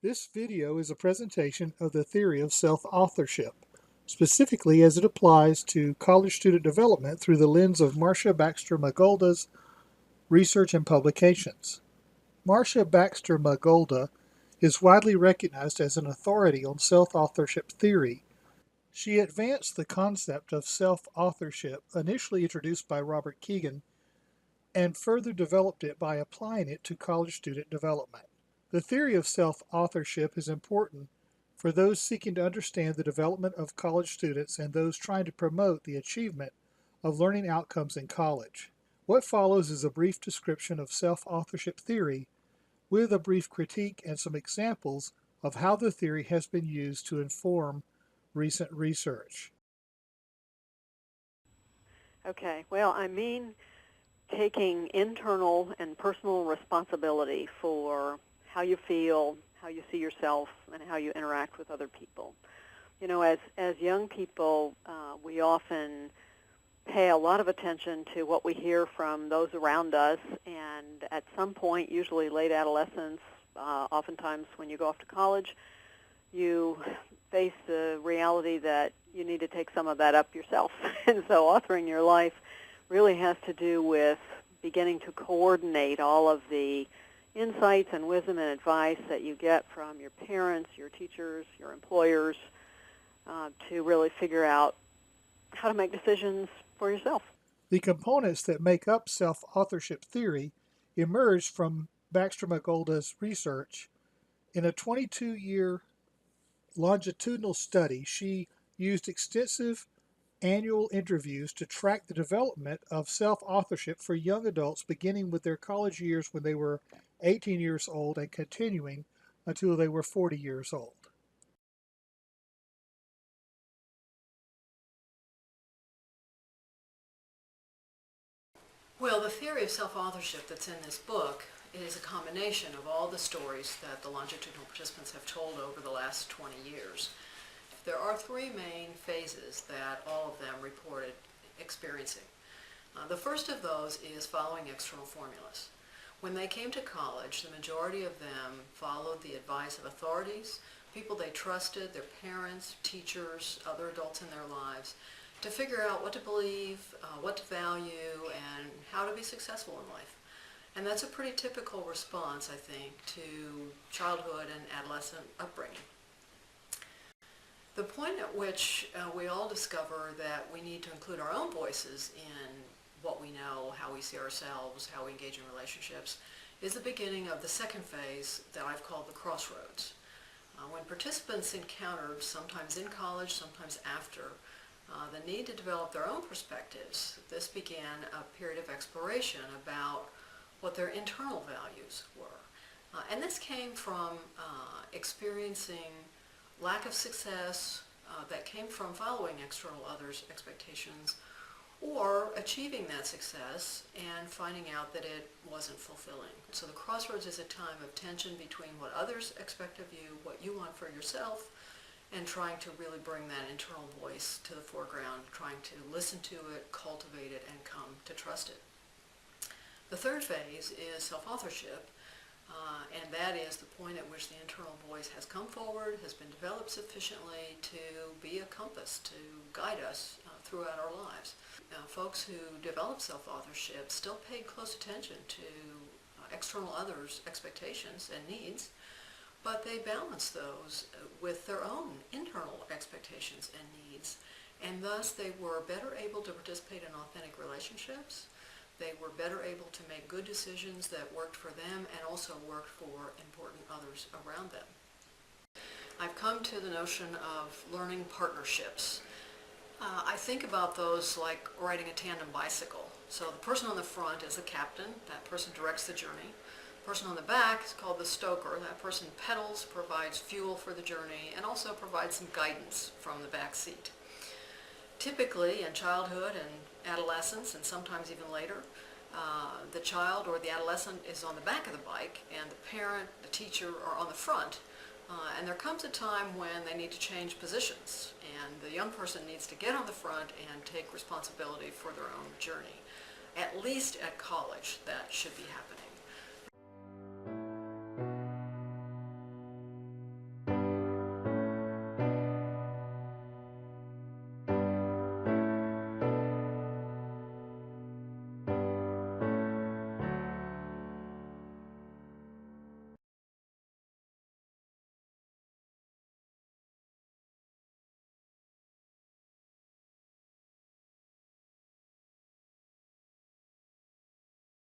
This video is a presentation of the theory of self-authorship, specifically as it applies to college student development through the lens of Marcia Baxter-Magolda's research and publications. Marcia Baxter-Magolda is widely recognized as an authority on self-authorship theory. She advanced the concept of self-authorship, initially introduced by Robert Kegan, and further developed it by applying it to college student development. The theory of self-authorship is important for those seeking to understand the development of college students and those trying to promote the achievement of learning outcomes in college. What follows is a brief description of self-authorship theory with a brief critique and some examples of how the theory has been used to inform recent research. Okay, well, I mean taking internal and personal responsibility for how you feel, how you see yourself, and how you interact with other people. You know, as young people, we often pay a lot of attention to what we hear from those around us, and at some point, usually late adolescence, oftentimes when you go off to college, you face the reality that you need to take some of that up yourself. And so authoring your life really has to do with beginning to coordinate all of the insights and wisdom and advice that you get from your parents, your teachers, your employers, to really figure out how to make decisions for yourself. The components that make up self-authorship theory emerged from Baxter-Magolda's research. In a 22-year longitudinal study, she used extensive annual interviews to track the development of self-authorship for young adults beginning with their college years when they were 18 years old and continuing until they were 40 years old. Well, the theory of self-authorship that's in this book is a combination of all the stories that the longitudinal participants have told over the last 20 years. There are three main phases that all of them reported experiencing. The first of those is following external formulas. When they came to college, the majority of them followed the advice of authorities, people they trusted, their parents, teachers, other adults in their lives, to figure out what to believe, what to value, and how to be successful in life. And that's a pretty typical response, I think, to childhood and adolescent upbringing. The point at which we all discover that we need to include our own voices in what we know, how we see ourselves, how we engage in relationships, is the beginning of the second phase that I've called the crossroads. When participants encountered, sometimes in college, sometimes after, the need to develop their own perspectives, this began a period of exploration about what their internal values were. And this came from experiencing lack of success that came from following external others' expectations, or achieving that success and finding out that it wasn't fulfilling. So the crossroads is a time of tension between what others expect of you, what you want for yourself, and trying to really bring that internal voice to the foreground, trying to listen to it, cultivate it, and come to trust it. The third phase is self-authorship, and that is the point at which the internal voice has come forward, has been developed sufficiently to be a compass to guide us throughout our lives. Folks who develop self-authorship still paid close attention to external others' expectations and needs, but they balance those with their own internal expectations and needs, and thus they were better able to participate in authentic relationships. They were better able to make good decisions that worked for them and also worked for important others around them. I've come to the notion of learning partnerships. I think about those like riding a tandem bicycle. So the person on the front is the captain. That person directs the journey. The person on the back is called the stoker. That person pedals, provides fuel for the journey, and also provides some guidance from the back seat. Typically, in childhood and adolescence, and sometimes even later, the child or the adolescent is on the back of the bike, and the parent, the teacher are on the front. And there comes a time when they need to change positions, and the young person needs to get on the front and take responsibility for their own journey. At least at college, that should be happening.